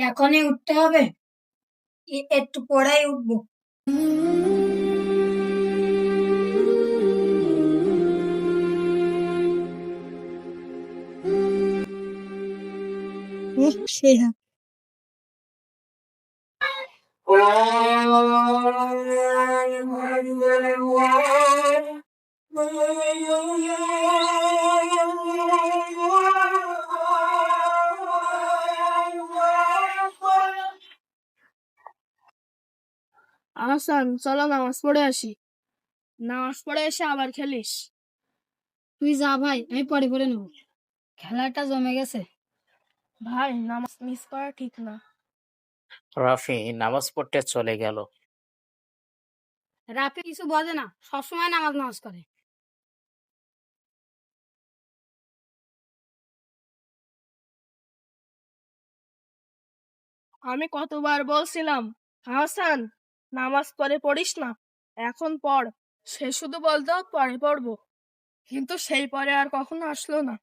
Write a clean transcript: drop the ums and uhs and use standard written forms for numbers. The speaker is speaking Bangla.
এখনই উঠতে হবে? একটু পরেই উঠবো। সেই আহসান, চলো নামাজ পড়ে আসি। নামাজ পড়ে এসে আবার খেলিস। তুই যা ভাই, আমি পরে করে নেবো। খেলাটা জমে গেছে। ভাই, নামাজ মিস করা ঠিক না। রাফি নামাজ পড়তে চলে গেল। রাফি কিছু বোঝে না, সবসময় নামাজ নামাজ করে। আমি কতবার বলছিলাম, আহসান নামাজ পড়ে পড়িস না, এখন পড়। সে শুধু বলতো পরে পড়বো, কিন্তু সেই পরে আর কখনো আসলো না।